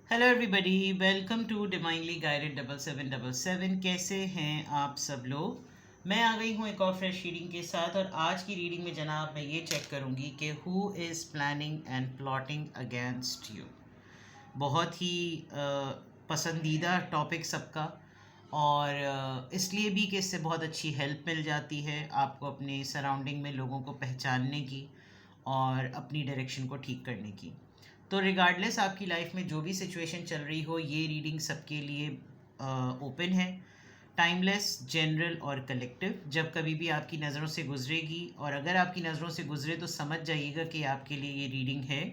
Hello everybody, welcome to divinely guided 7777। कैसे हैं आप सब लोग। मैं आ गई हूँ एक और फ्रेश रीडिंग के साथ। और आज की रीडिंग में जनाब मैं ये चेक करूँगी कि who is planning and plotting against you. बहुत ही पसंदीदा टॉपिक सबका। और इसलिए भी कि इससे बहुत अच्छी हेल्प मिल जाती है आपको अपने सराउंडिंग में लोगों को पहचानने की और अपनी डायरेक्शन को ठीक करने की। तो रिगार्डलेस आपकी लाइफ में जो भी सिचुएशन चल रही हो, ये रीडिंग सबके लिए ओपन है। टाइमलेस, जनरल और कलेक्टिव। जब कभी भी आपकी नज़रों से गुजरेगी, और अगर आपकी नज़रों से गुजरे तो समझ जाइएगा कि आपके लिए ये रीडिंग है,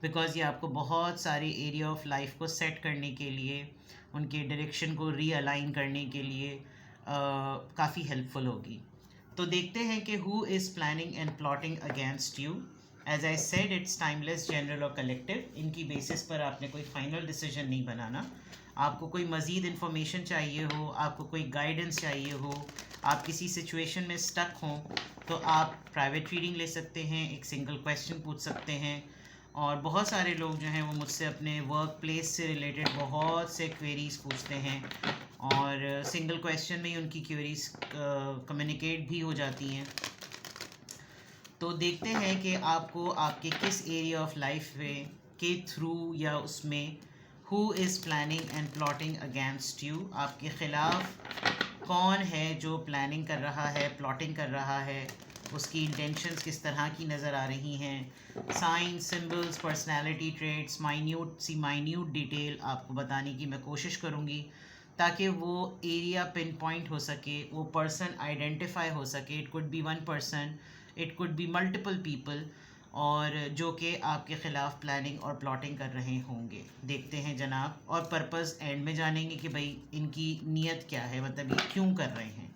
बिकॉज़ ये आपको बहुत सारे एरिया ऑफ लाइफ को सेट करने के लिए, उनके डायरेक्शन को रीअलाइन करने के लिए काफ़ी हेल्पफुल होगी। तो देखते हैं कि who is planning and plotting against you. As I said, it's timeless, general और कलेक्टिव। इनकी बेसिस पर आपने कोई फाइनल डिसीजन नहीं बनाना। आपको कोई मज़ीद इन्फॉर्मेशन चाहिए हो, आपको कोई गाइडेंस चाहिए हो, आप किसी सिचुएशन में स्टक हों, तो आप प्राइवेट रीडिंग ले सकते हैं, एक सिंगल क्वेश्चन पूछ सकते हैं। और बहुत सारे लोग जो हैं वो मुझसे अपने वर्क प्लेस से रिलेटेड बहुत से क्वेरीज पूछते हैं, और सिंगल क्वेश्चन में ही उनकी क्वेरीज कम्युनिकेट भी हो जाती हैं। तो देखते हैं कि आपको आपके किस एरिया ऑफ लाइफ में के थ्रू या उसमें who is planning and plotting against you. आपके ख़िलाफ़ कौन है जो प्लानिंग कर रहा है, प्लॉटिंग कर रहा है, उसकी इंटेंशंस किस तरह की नज़र आ रही हैं। Sign, symbols, personality traits, minute detail आपको बताने की मैं कोशिश करूँगी, ताकि वो एरिया पिन पॉइंट हो सके, वो पर्सन आइडेंटिफाई हो सके। It could be one person, it could be multiple people, और जो कि आपके ख़िलाफ़ प्लानिंग और प्लॉटिंग कर रहे होंगे। देखते हैं जनाब, और पर्पस एंड में जानेंगे कि भाई इनकी नीयत क्या है, मतलब ये क्यों कर रहे हैं,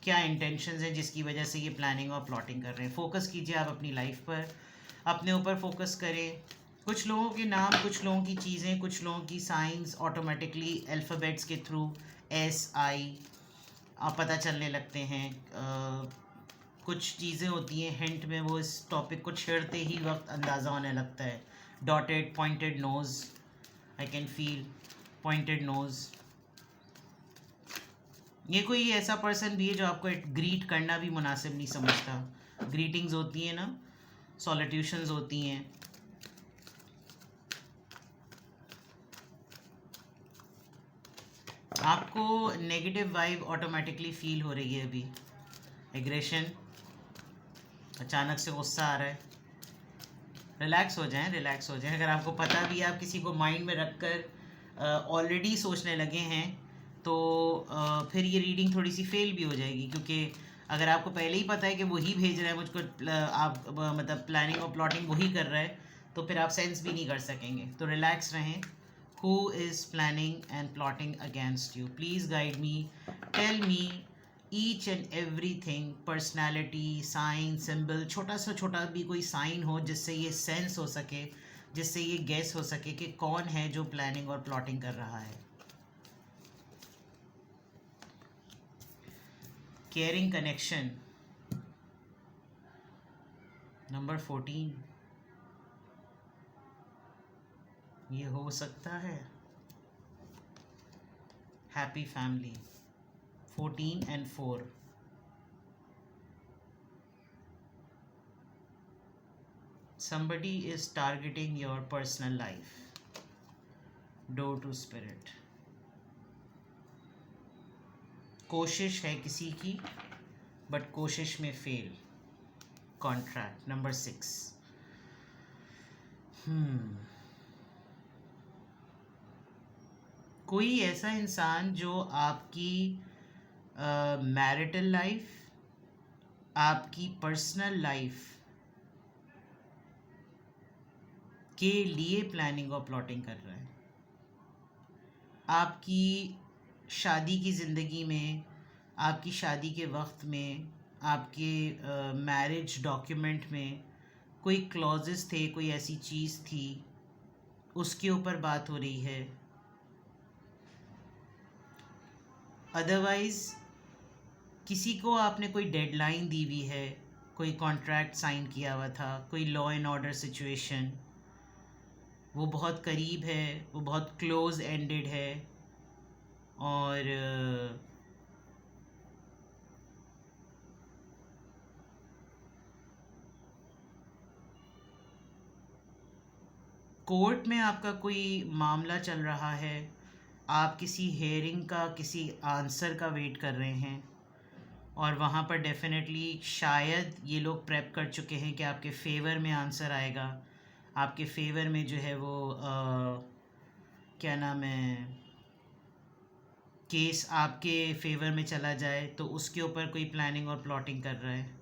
क्या इंटेंशंस हैं जिसकी वजह से ये प्लानिंग और प्लॉटिंग कर रहे हैं। फोकस कीजिए आप अपनी लाइफ पर, अपने ऊपर फोकस करें। कुछ लोगों के नाम, कुछ लोगों की चीज़ें, कुछ लोगों की साइंस ऑटोमेटिकली अल्फ़ाबेट्स के थ्रू SI पता चलने लगते हैं। कुछ चीज़ें होती हैं हिंट में, वो इस टॉपिक को छेड़ते ही वक्त अंदाज़ा होने लगता है। Dotted, pointed nose, I can feel pointed nose. ये कोई ऐसा पर्सन भी है जो आपको ग्रीट करना भी मुनासिब नहीं समझता। ग्रीटिंग्स होती हैं ना, सॉलिट्यूशंस होती हैं। आपको नेगेटिव वाइब ऑटोमेटिकली फील हो रही है अभी। एग्रेशन, अचानक से गुस्सा आ रहा है। रिलैक्स हो जाएं, रिलैक्स हो जाएं। अगर आपको पता भी है आप किसी को माइंड में रख कर ऑलरेडी सोचने लगे हैं, तो फिर ये रीडिंग थोड़ी सी फेल भी हो जाएगी, क्योंकि अगर आपको पहले ही पता है कि वही भेज रहा है मुझको, आप मतलब प्लानिंग और प्लॉटिंग वही कर रहा है, तो फिर आप सेंस भी नहीं कर सकेंगे। तो रिलैक्स रहें। Who is planning and plotting against you, please guide me, tell me each and every thing. Personality, sign, symbol, छोटा सा छोटा भी कोई साइन हो जिससे ये सेंस हो सके, जिससे ये गैस हो सके कि कौन है जो प्लानिंग और प्लॉटिंग कर रहा है। केयरिंग कनेक्शन, नंबर 14, ये हो सकता है। Happy family, 14 and 4। somebody is targeting your personal life, door to spirit। कोशिश है किसी की, बट कोशिश में फेल, कॉन्ट्रैक्ट, नंबर 6। कोई ऐसा इंसान जो आपकी मैरिटल लाइफ, आपकी पर्सनल लाइफ के लिए प्लानिंग और प्लॉटिंग कर रहा है। आपकी शादी की ज़िंदगी में, आपकी शादी के वक्त में, आपके मैरिज डॉक्यूमेंट में कोई क्लॉजेस थे, कोई ऐसी चीज़ थी, उसके ऊपर बात हो रही है। अदरवाइज़ किसी को आपने कोई डेडलाइन दी हुई है, कोई कॉन्ट्रैक्ट साइन किया हुआ था, कोई लॉ एंड ऑर्डर सिचुएशन, वो बहुत करीब है, वो बहुत क्लोज एंडेड है। और कोर्ट में आपका कोई मामला चल रहा है, आप किसी हेयरिंग का किसी आंसर का वेट कर रहे हैं, और वहाँ पर डेफिनेटली शायद ये लोग प्रेप कर चुके हैं कि आपके फेवर में आंसर आएगा, आपके फेवर में जो है वो क्या नाम है, केस आपके फेवर में चला जाए, तो उसके ऊपर कोई प्लानिंग और प्लॉटिंग कर रहा है।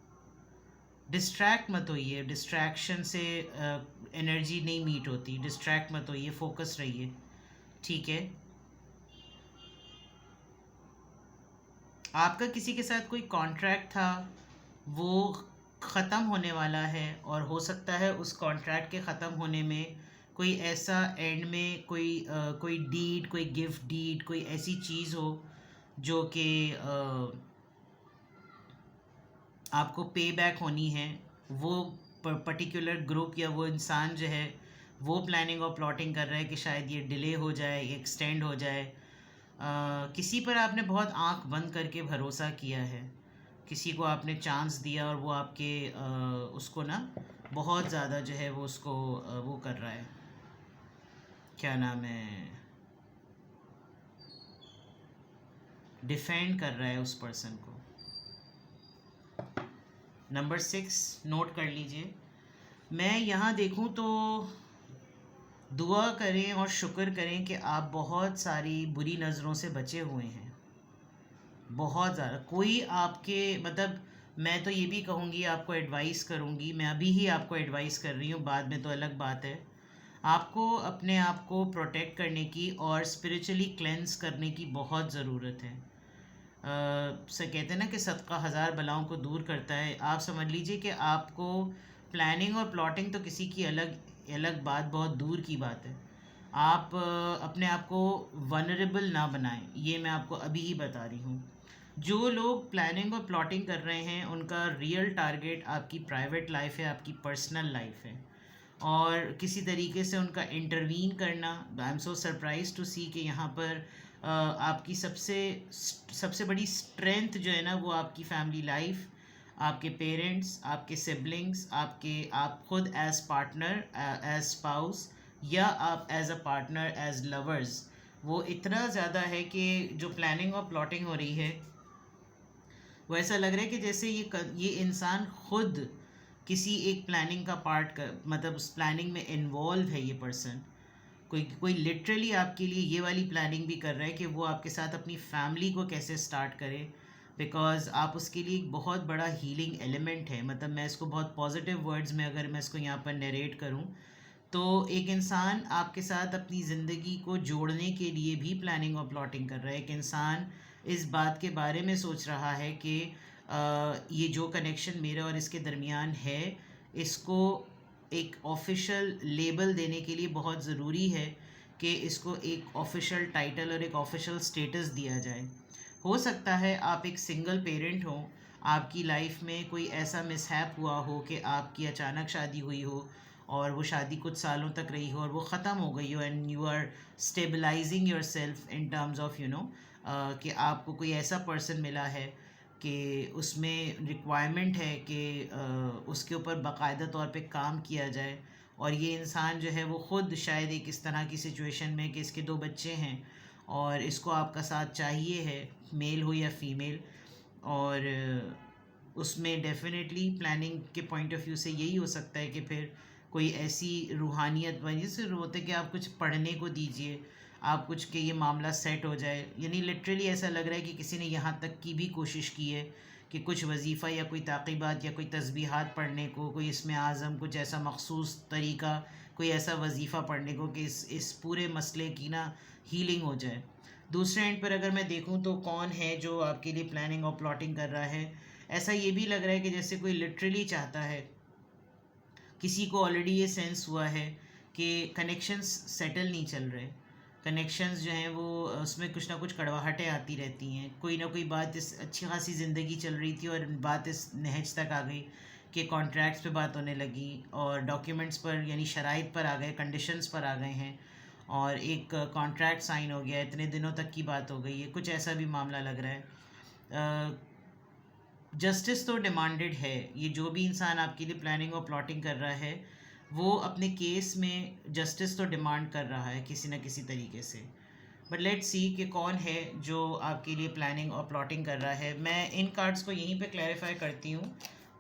डिस्ट्रैक्ट मत होइए, डिस्ट्रैक्शन से एनर्जी नहीं मीट होती। डिस्ट्रैक्ट मत होइए, फोकस रहिए, ठीक है। आपका किसी के साथ कोई कॉन्ट्रैक्ट था, वो ख़त्म होने वाला है, और हो सकता है उस कॉन्ट्रैक्ट के ख़त्म होने में कोई ऐसा एंड में कोई डीड, कोई गिफ्ट डीड, कोई ऐसी चीज़ हो जो कि आपको पे बैक होनी है। वो पर्टिकुलर ग्रुप या वो इंसान जो है वो प्लानिंग और प्लॉटिंग कर रहा है कि शायद ये डिले हो जाए, एक्सटेंड हो जाए। किसी पर आपने बहुत आंख बंद करके भरोसा किया है, किसी को आपने चांस दिया, और वो आपके उसको ना बहुत ज़्यादा जो है वो उसको वो कर रहा है, क्या नाम है, डिफेंड कर रहा है उस पर्सन को। नंबर 6 नोट कर लीजिए। मैं यहाँ देखूँ तो दुआ करें और शुक्र करें कि आप बहुत सारी बुरी नज़रों से बचे हुए हैं, बहुत ज़्यादा। कोई आपके मतलब, मैं तो ये भी कहूँगी, आपको एडवाइस करूँगी, मैं अभी ही आपको एडवाइस कर रही हूँ, बाद में तो अलग बात है। आपको अपने आप को प्रोटेक्ट करने की और स्पिरिचुअली क्लेंस करने की बहुत ज़रूरत है। से कहते हैं ना कि सदका हज़ार बलाओं को दूर करता है। आप समझ लीजिए कि आपको प्लानिंग और प्लॉटिंग तो किसी की अलग अलग बात, बहुत दूर की बात है। आप अपने आप को वनरेबल ना बनाएं, ये मैं आपको अभी ही बता रही हूँ। जो लोग प्लानिंग और प्लॉटिंग कर रहे हैं उनका रियल टारगेट आपकी प्राइवेट लाइफ है, आपकी पर्सनल लाइफ है, और किसी तरीके से उनका इंटरवीन करना। I am so surprise to see कि यहाँ पर आपकी सबसे सबसे बड़ी स्ट्रेंथ जो है ना वो आपकी फैमिली लाइफ, आपके पेरेंट्स, आपके सिबलिंग्स, आप खुद एज पार्टनर, एज स्पाउस, या आप as a partner, as lovers, वो इतना ज़्यादा है कि जो प्लानिंग और प्लॉटिंग हो रही है वो ऐसा लग रहा है कि जैसे ये इंसान खुद किसी एक प्लानिंग का पार्ट कर, मतलब उस प्लानिंग में इन्वॉल्व है ये पर्सन। कोई कोई लिटरली आपके लिए ये वाली प्लानिंग भी कर रहा है कि वो आपके साथ अपनी फैमिली को कैसे स्टार्ट करे, बिकॉज आप उसके लिए एक बहुत बड़ा हीलिंग एलिमेंट है। मतलब मैं इसको बहुत पॉजिटिव वर्ड्स में अगर मैं इसको यहाँ पर नरेट करूँ, तो एक इंसान आपके साथ अपनी ज़िंदगी को जोड़ने के लिए भी प्लानिंग और प्लॉटिंग कर रहा है। एक इंसान इस बात के बारे में सोच रहा है कि ये जो कनेक्शन मेरे और इसके दरमियान है, इसको एक ऑफिशियल लेबल देने के लिए बहुत ज़रूरी है कि इसको एक ऑफिशियल टाइटल और एक ऑफिशियल स्टेटस दिया जाए। हो सकता है आप एक सिंगल पेरेंट हो, आपकी लाइफ में कोई ऐसा मिसहैप हुआ हो कि आपकी अचानक शादी हुई हो, और वो शादी कुछ सालों तक रही हो और वो ख़त्म हो गई हो, and you are stabilising yourself in terms of कि आपको कोई ऐसा पर्सन मिला है कि उसमें रिक्वायरमेंट है कि उसके ऊपर बाकायदा तौर पे काम किया जाए, और ये इंसान जो है वो ख़ुद शायद एक इस तरह की सिचुएशन में कि इसके 2 बच्चे हैं और इसको आपका साथ चाहिए है, मेल हो या फीमेल। और उसमें डेफिनेटली प्लानिंग के पॉइंट ऑफ व्यू से यही हो सकता है कि फिर कोई ऐसी रूहानियत बनी, जैसे होते कि आप कुछ पढ़ने को दीजिए, आप कुछ के ये मामला सेट हो जाए। यानी लिटरली ऐसा लग रहा है कि किसी ने यहाँ तक की भी कोशिश की है कि कुछ वजीफ़ा या कोई ताक़ीबात या कोई तस्बीहात पढ़ने को, कोई इसमें आज़म कुछ ऐसा मखसूस तरीका, कोई ऐसा वजीफ़ा पढ़ने को कि इस पूरे मसले की ना हीलिंग हो जाए। दूसरे एंड पर अगर मैं देखूं तो कौन है जो आपके लिए प्लानिंग और प्लॉटिंग कर रहा है, ऐसा ये भी लग रहा है कि जैसे कोई लिटरली चाहता है, किसी को ऑलरेडी ये सेंस हुआ है कि कनेक्शंस सेटल नहीं चल रहे, कनेक्शंस जो हैं वो उसमें कुछ ना कुछ कड़वाहटें आती रहती हैं, कोई ना कोई बात, इस अच्छी खासी ज़िंदगी चल रही थी और बात इस नहज तक आ गई कि कॉन्ट्रैक्ट्स पे बात होने लगी और डॉक्यूमेंट्स पर यानी शराइत पर आ गए, कंडीशंस पर आ गए हैं और एक कॉन्ट्रैक्ट साइन हो गया, इतने दिनों तक की बात हो गई है, कुछ ऐसा भी मामला लग रहा है। जस्टिस तो डिमांडेड है। ये जो भी इंसान आपके लिए प्लानिंग और प्लॉटिंग कर रहा है वो अपने केस में जस्टिस तो डिमांड कर रहा है किसी न किसी तरीके से। बट लेट्स सी कि कौन है जो आपके लिए प्लानिंग और प्लॉटिंग कर रहा है। मैं इन कार्ड्स को यहीं पे क्लैरिफाई करती हूँ,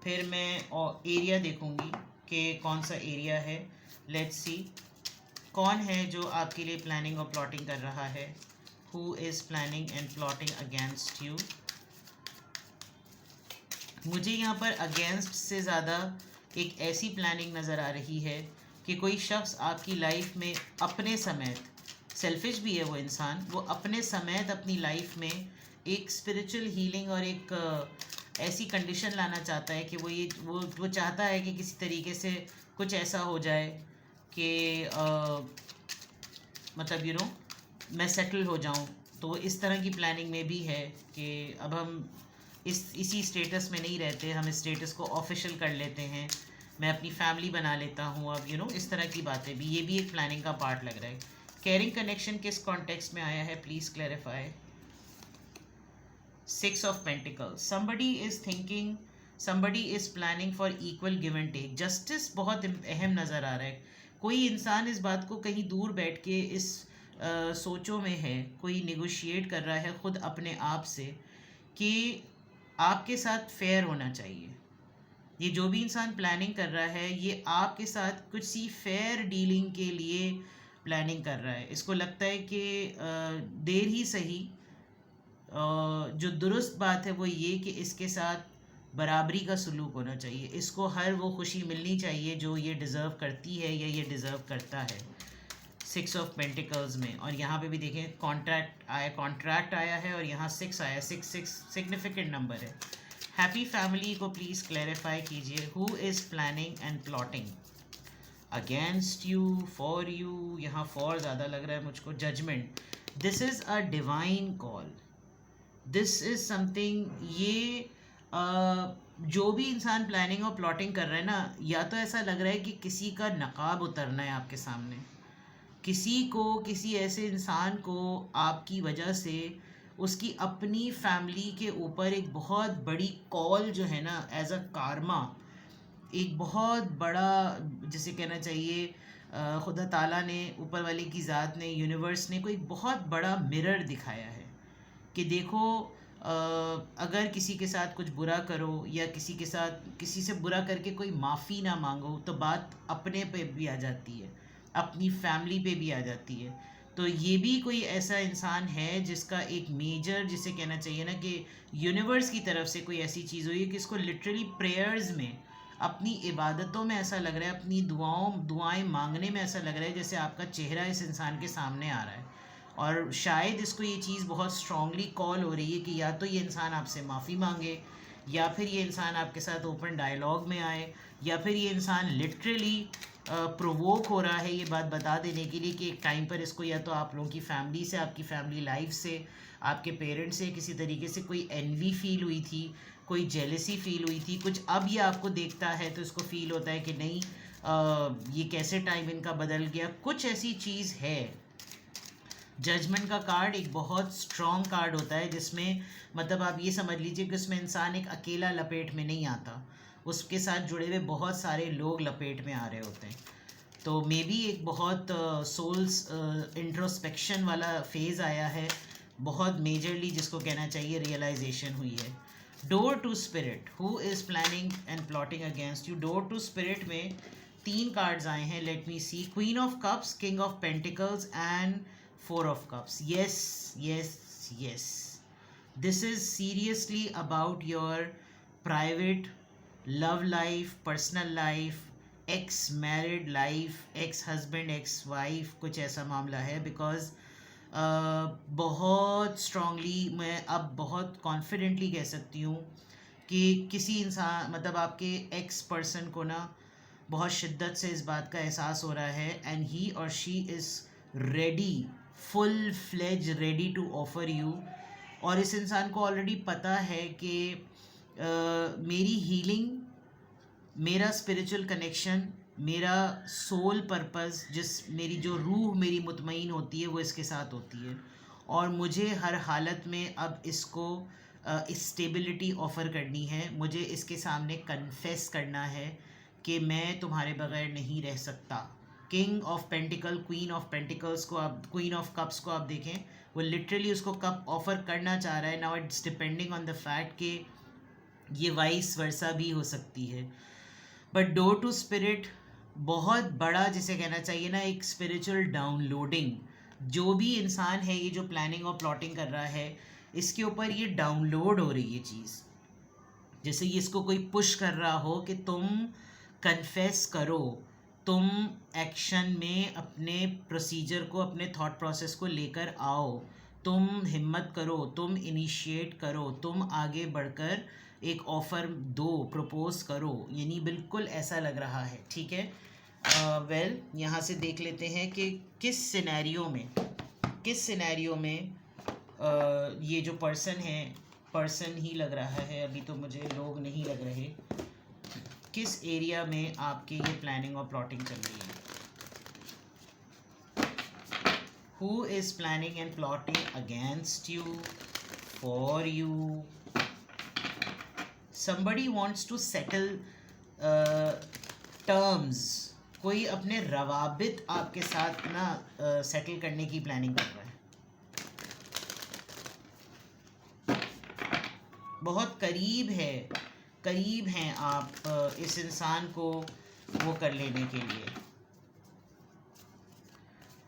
फिर मैं एरिया देखूँगी कि कौन सा एरिया है। लेट्स सी कौन है जो आपके लिए प्लानिंग और प्लॉटिंग कर रहा है। Who is planning and plotting against you. मुझे यहाँ पर अगेंस्ट से ज़्यादा एक ऐसी प्लानिंग नज़र आ रही है कि कोई शख्स आपकी लाइफ में अपने समेत, सेल्फिश भी है वो इंसान, वो अपने समेत अपनी लाइफ में एक स्पिरिचुअल हीलिंग और एक ऐसी कंडीशन लाना चाहता है कि वो चाहता है कि किसी तरीके से कुछ ऐसा हो जाए कि मतलब मैं सेटल हो जाऊं। तो इस तरह की प्लानिंग में भी है कि अब हम इसी स्टेटस में नहीं रहते, हम इस स्टेटस को ऑफिशियल कर लेते हैं, मैं अपनी फैमिली बना लेता हूँ अब इस तरह की बातें भी, ये भी एक प्लानिंग का पार्ट लग रहा है। केयरिंग कनेक्शन किस कॉन्टेक्स्ट में आया है, please clarify. 6 of Pentacles, somebody is thinking, somebody is planning for equal give and take। Justice बहुत अहम नज़र आ रहा है। कोई इंसान इस बात को कहीं दूर बैठ के इस सोचों में है, कोई निगोशिएट कर रहा है ख़ुद अपने आप से कि आपके साथ फेयर होना चाहिए। ये जो भी इंसान प्लानिंग कर रहा है ये आपके साथ कुछ सी फेयर डीलिंग के लिए प्लानिंग कर रहा है। इसको लगता है कि देर ही सही, जो दुरुस्त बात है वो ये कि इसके साथ बराबरी का सलूक होना चाहिए, इसको हर वो खुशी मिलनी चाहिए जो ये डिज़र्व करती है या ये डिज़र्व करता है। 6 ऑफ पेंटिकल्स में, और यहाँ पे भी देखें कॉन्ट्रैक्ट आया है और यहाँ 6 आया। 6 सिग्निफिकेंट नंबर है। हैप्पी फैमिली को प्लीज़ क्लैरिफाई कीजिए। Who is planning and plotting against you, for you, यहाँ फॉर ज़्यादा लग रहा है मुझको। Judgement, this is a divine call, this is something, ये जो भी इंसान प्लानिंग और प्लॉटिंग कर रहा है ना, या तो ऐसा लग रहा है कि किसी का नकाब उतरना है आपके सामने, किसी ऐसे इंसान को आपकी वजह से उसकी अपनी फैमिली के ऊपर एक बहुत बड़ी कॉल जो है ना, एज अ कारमा, एक बहुत बड़ा, जिसे कहना चाहिए खुदा ताला ने, ऊपर वाले की ज़ात ने, यूनिवर्स ने कोई बहुत बड़ा मिरर दिखाया है कि देखो अगर किसी के साथ कुछ बुरा करो या किसी से बुरा करके कोई माफ़ी ना मांगो तो बात अपने पे भी आ जाती है, अपनी फैमिली पे भी आ जाती है। तो ये भी कोई ऐसा इंसान है जिसका एक मेजर, जिसे कहना चाहिए ना कि यूनिवर्स की तरफ से कोई ऐसी चीज़ हुई है कि इसको लिटरली प्रेयर्स में, अपनी इबादतों में ऐसा लग रहा है, अपनी दुआएं मांगने में ऐसा लग रहा है जैसे आपका चेहरा इस इंसान के सामने आ रहा है। और शायद इसको ये चीज़ बहुत स्ट्रांगली कॉल हो रही है कि या तो ये इंसान आपसे माफ़ी मांगे, या फिर ये इंसान आपके साथ ओपन डायलॉग में आए, या फिर ये इंसान लिटरली प्रोवोक हो रहा है ये बात बता देने के लिए कि एक टाइम पर इसको या तो आप लोगों की फैमिली से, आपकी फैमिली लाइफ से, आपके पेरेंट्स से किसी तरीके से कोई एनवी फील हुई थी, कोई जेलसी फील हुई थी कुछ। अब ये आपको देखता है तो इसको फील होता है कि नहीं, ये कैसे टाइम इनका बदल गया, कुछ ऐसी चीज़ है। जजमेंट का कार्ड एक बहुत स्ट्रॉन्ग कार्ड होता है जिसमें मतलब आप ये समझ लीजिए कि उसमें इंसान एक अकेला लपेट में नहीं आता, उसके साथ जुड़े हुए बहुत सारे लोग लपेट में आ रहे होते हैं। तो मे बी एक बहुत सोल्स इंट्रोस्पेक्शन वाला फेज़ आया है, बहुत मेजरली जिसको कहना चाहिए रियलाइजेशन हुई है। Door to spirit, who is planning and plotting against you. Door to spirit में 3 कार्ड्स आए हैं, let me see. Queen of cups, king of pentacles and 4 of cups। Yes, yes, yes. This is seriously about your private love life, personal life, ex-married life, ex-husband, ex-wife, कुछ ऐसा मामला है। Because बहुत strongly मैं अब बहुत confidently कह सकती हूँ कि किसी इंसान, मतलब आपके एक्स पर्सन को ना बहुत शिद्दत से इस बात का एहसास हो रहा है, एंड ही और she is ready, full fledge ready to offer you. और इस इंसान को ऑलरेडी पता है कि मेरी हीलिंग मेरा स्पिरिचुअल कनेक्शन, मेरा सोल पर्पस, मेरी जो रूह मेरी मुतमईन होती है वो इसके साथ होती है, और मुझे हर हालत में अब इसको स्टेबिलिटी ऑफ़र करनी है। मुझे इसके सामने कन्फेस करना है कि मैं तुम्हारे बगैर नहीं रह सकता। King of pentacle, queen of pentacles को आप, क्वीन ऑफ कप्स को आप देखें, वो लिटरली उसको कप ऑफ़र करना चाह रहा है। Now it's depending on the fact कि ये वाइस वर्सा भी हो सकती है। बट डोर टू स्पिरिट बहुत बड़ा, जिसे कहना चाहिए ना, एक स्पिरिचुअल डाउनलोडिंग। जो भी इंसान है ये जो प्लानिंग और प्लॉटिंग कर रहा है, इसके ऊपर ये डाउनलोड हो रही है चीज़। जैसे ये इसको कोई पुश कर रहा हो कि तुम कन्फेस करो, तुम एक्शन में अपने प्रोसीजर को, अपने थॉट प्रोसेस को लेकर आओ, तुम हिम्मत करो, तुम इनिशिएट करो, तुम आगे बढ़कर एक ऑफ़र दो, प्रपोज करो। यानी बिल्कुल ऐसा लग रहा है। ठीक है, वेल यहाँ से देख लेते हैं कि किस सिनेरियो में ये जो पर्सन है, पर्सन ही लग रहा है, अभी तो मुझे लोग नहीं लग रहे, किस एरिया में आपके ये प्लानिंग और प्लॉटिंग चल रही है। Who is planning and plotting against you, for you? Somebody wants to settle terms. कोई अपने रवाबित आपके साथ ना सेटल करने की प्लानिंग कर रहा है। बहुत करीब हैं आप इस इंसान को वो कर लेने के लिए।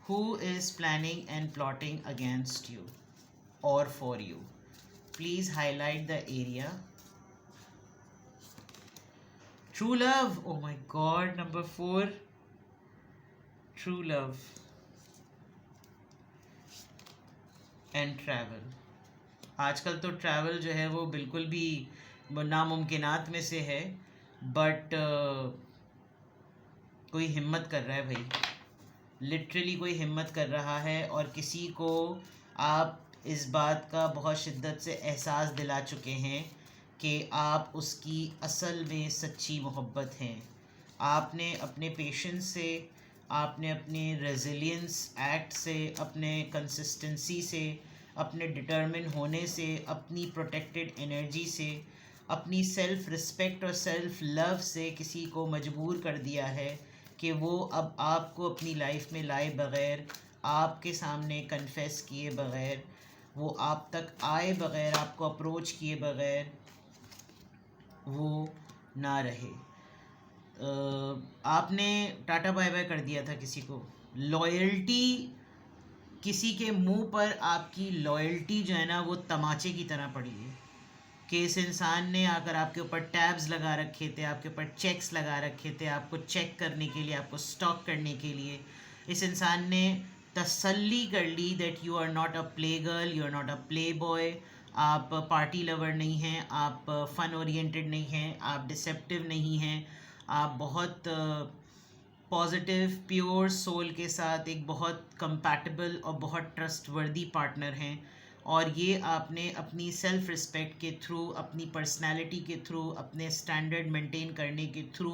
Who is planning and plotting against you or for you? Please highlight the area. True love. Oh my God, number 4. True love and travel. आजकल तो ट्रैवल जो है वो बिल्कुल भी नामुमकिनात में से है, बट कोई हिम्मत कर रहा है भाई, लिटरली कोई हिम्मत कर रहा है, और किसी को आप इस बात का बहुत शिद्दत से एहसास दिला चुके हैं कि आप उसकी असल में सच्ची मोहब्बत हैं। आपने अपने पेशेंस से, आपने अपने रेजिलियंस एक्ट से, अपने कंसिस्टेंसी से, अपने डिटर्मिन होने से, अपनी प्रोटेक्टेड एनर्जी से, अपनी सेल्फ़ रिस्पेक्ट और सेल्फ़ लव से किसी को मजबूर कर दिया है कि वो अब आपको अपनी लाइफ में लाए बग़ैर, आपके सामने कन्फेस किए बग़ैर, वो आप तक आए बग़ैर, आपको अप्रोच किए बग़ैर वो ना रहे। आपने टाटा बाय बाय कर दिया था किसी को। लॉयल्टी, किसी के मुंह पर आपकी लॉयल्टी जो है ना वो तमाचे की तरह पड़ी है कि इस इंसान ने आकर आपके ऊपर टैब्स लगा रखे थे, आपके ऊपर चेक्स लगा रखे थे, आपको चेक करने के लिए, आपको स्टॉक करने के लिए। इस इंसान ने तसल्ली कर ली that you are not a play girl, you are not a play boy, आप पार्टी लवर नहीं हैं, आप फ़न ओरिएंटेड नहीं हैं, आप डिसेप्टिव नहीं हैं, आप बहुत पॉजिटिव प्योर सोल के साथ एक बहुत कंपैटिबल और बहुत ट्रस्टवर्दी पार्टनर हैं। और ये आपने अपनी सेल्फ़ रिस्पेक्ट के थ्रू, अपनी पर्सनालिटी के थ्रू, अपने स्टैंडर्ड मेंटेन करने के थ्रू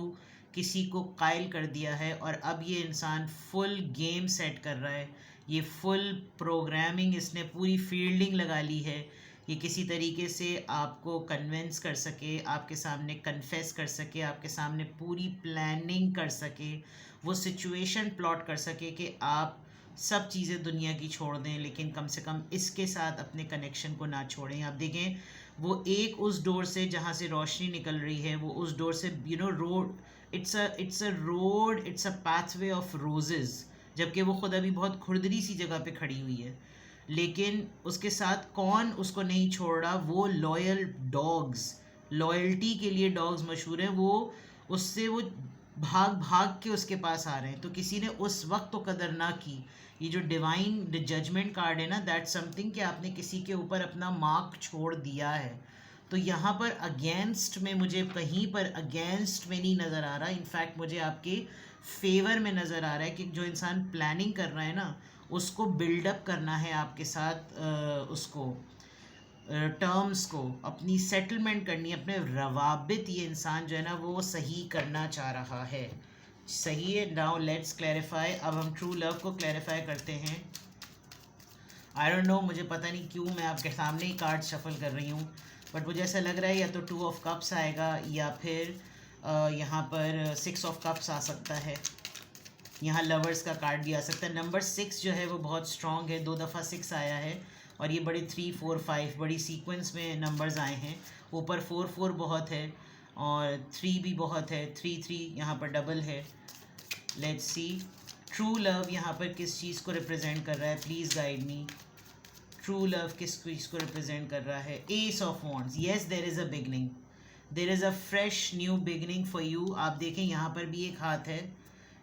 किसी को कायल कर दिया है, और अब ये इंसान फुल गेम सेट कर रहा है। ये फुल प्रोग्रामिंग, इसने पूरी फील्डिंग लगा ली है, ये किसी तरीके से आपको कन्विंस कर सके, आपके सामने कन्फेस कर सके, आपके सामने पूरी प्लानिंग कर सके, वो सिचुएशन प्लॉट कर सके कि आप सब चीज़ें दुनिया की छोड़ दें, लेकिन कम से कम इसके साथ अपने कनेक्शन को ना छोड़ें। आप देखें, वो एक उस डोर से जहाँ से रोशनी निकल रही है, वो उस डोर से road, it's a road, it's a pathway of roses, जबकि वो खुद अभी बहुत खुरदरी सी जगह पे खड़ी हुई है। लेकिन उसके साथ कौन उसको नहीं छोड़ रहा? वो लॉयल डॉग्स, लॉयल्टी के लिए डॉग्स मशहूर हैं, वो उससे वो भाग भाग के उसके पास आ रहे हैं। तो किसी ने उस वक्त तो कदर ना की। ये जो डिवाइन जजमेंट कार्ड है ना, दैट समथिंग कि आपने किसी के ऊपर अपना मार्क छोड़ दिया है। तो यहाँ पर अगेंस्ट में, मुझे कहीं पर अगेंस्ट में नहीं नज़र आ रहा, इनफैक्ट मुझे आपके फेवर में नज़र आ रहा है कि जो इंसान प्लानिंग कर रहा है ना, उसको बिल्डअप करना है आपके साथ, उसको टर्म्स को, अपनी सेटलमेंट करनी, अपने रवाबित ये इंसान जो है ना वो सही करना चाह रहा है। सही है। Now let's clarify. अब हम ट्रू लव को क्लैरिफाई करते हैं। आई डोंट नो, मुझे पता नहीं क्यों मैं आपके सामने ही कार्ड शफल कर रही हूँ, बट मुझे ऐसा लग रहा है या तो 2 ऑफ कप्स आएगा या फिर यहाँ पर 6 ऑफ कप्स आ सकता है। यहाँ लवर्स का कार्ड भी आ सकता है। नंबर 6 जो है वो बहुत स्ट्रॉन्ग है, 2 दफ़ा 6 आया है और ये बड़े 3 4 5 बड़ी सीक्वेंस में नंबर्स आए हैं। ऊपर 4 4 बहुत है और 3 भी बहुत है, 3 3 यहाँ पर डबल है। लेट्स सी ट्रू लव यहाँ पर किस चीज़ को रिप्रेजेंट कर रहा है, please guide me. True love किस चीज़ को रिप्रेजेंट कर रहा है? Ace of wands. Yes, there is a beginning, there is a fresh new beginning for you. आप देखें यहाँ पर भी एक हाथ है,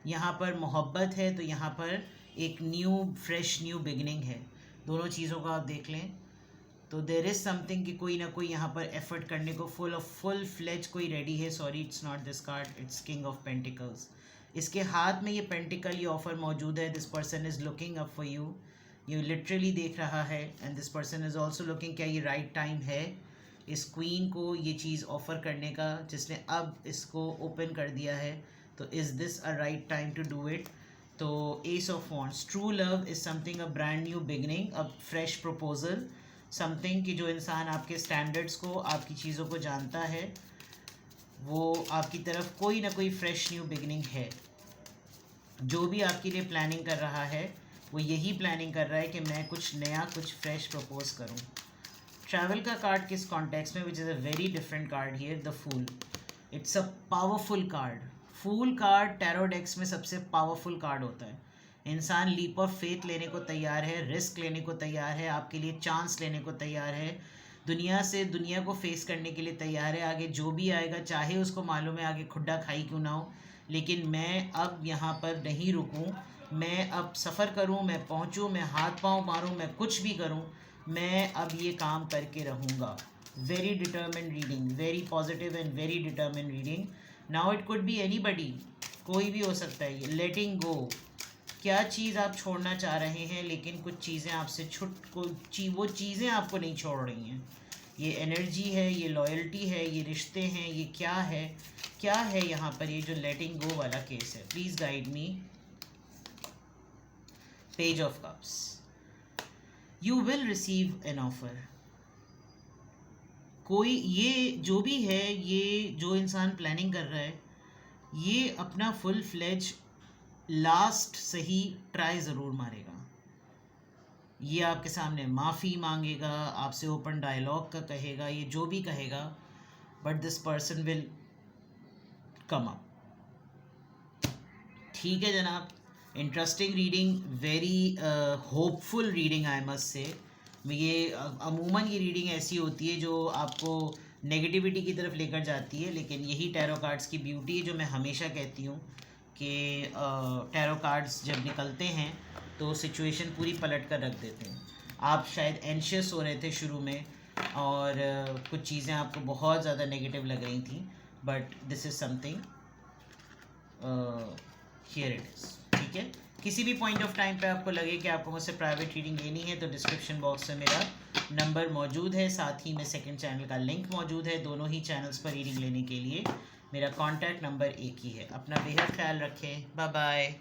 यहाँ पर मोहब्बत है, तो यहाँ पर एक न्यू फ्रेश न्यू बिगनिंग है। दोनों चीज़ों को आप देख लें तो देर इज़ समथिंग कि कोई ना कोई यहाँ पर एफर्ट करने को फुल फ्लेज कोई रेडी है। Sorry, it's not this card, it's king of pentacles. इसके हाथ में ये पेंटिकल, ये ऑफर मौजूद है। This person is looking up for you, ये लिटरली देख रहा है। And this person is also looking, क्या ये राइट टाइम है इस क्वीन को ये चीज़ ऑफ़र करने का जिसने अब इसको ओपन कर दिया है? तो is this a right time to do it? तो ace of wands, true love is something a brand new beginning, a fresh proposal, something कि जो इंसान आपके स्टैंडर्ड्स को, आपकी चीज़ों को जानता है, वो आपकी तरफ कोई ना कोई फ्रेश न्यू बिगनिंग है। जो भी आपके लिए प्लानिंग कर रहा है वो यही प्लानिंग कर रहा है कि मैं कुछ नया, कुछ फ्रेश प्रपोज करूं। ट्रैवल का कार्ड किस कॉन्टेक्स्ट में, which is a very different card here, the fool. It's a powerful card. Fool card tarot decks में सबसे पावरफुल कार्ड होता है। इंसान लीप ऑफ फेथ लेने को तैयार है, रिस्क लेने को तैयार है, आपके लिए चांस लेने को तैयार है, दुनिया को फेस करने के लिए तैयार है। आगे जो भी आएगा, चाहे उसको मालूम है आगे खुड्डा खाई क्यों ना हो, लेकिन मैं अब यहाँ पर नहीं रुकूँ, मैं अब सफ़र करूँ, मैं पहुँचूँ, मैं हाथ पाँव मारूँ, मैं कुछ भी करूँ, मैं अब ये काम करके रहूँगा। Very determine reading, very positive and very determine reading. Now it could be anybody, कोई भी हो सकता है। ये लेटिंग गो, क्या चीज़ आप छोड़ना चाह रहे हैं लेकिन कुछ चीज़ें आपसे वो चीज़ें आपको नहीं छोड़ रही हैं। ये एनर्जी है, ये लॉयल्टी है, ये रिश्ते हैं, ये क्या है, क्या है यहाँ पर ये जो लेटिंग गो वाला केस है? Please guide me. Page of cups, you will receive an offer. कोई, ये जो भी है, ये जो इंसान प्लानिंग कर रहा है, ये अपना फुल फ्लेज लास्ट सही ट्राई ज़रूर मारेगा। ये आपके सामने माफ़ी मांगेगा, आपसे ओपन डायलॉग का कहेगा, ये जो भी कहेगा, but this person will come up. ठीक है जनाब, interesting reading, very hopeful reading I must say. ये अमूमन ये रीडिंग ऐसी होती है जो आपको नेगेटिविटी की तरफ लेकर जाती है, लेकिन यही टैरो कार्ड्स की ब्यूटी है जो मैं हमेशा कहती हूँ कि टैरो कार्ड्स जब निकलते हैं तो सिचुएशन पूरी पलट कर रख देते हैं। आप शायद एंशियस हो रहे थे शुरू में और कुछ चीज़ें आपको बहुत ज़्यादा नेगेटिव लग रही थी, but this is something, here it is. ठीक है, किसी भी पॉइंट ऑफ टाइम पे आपको लगे कि आपको मुझसे प्राइवेट रीडिंग लेनी है तो डिस्क्रिप्शन बॉक्स में मेरा नंबर मौजूद है, साथ ही में सेकंड चैनल का लिंक मौजूद है। दोनों ही चैनल्स पर रीडिंग लेने के लिए मेरा कॉन्टैक्ट नंबर एक ही है। अपना बेहद ख्याल रखें, बाय बाय।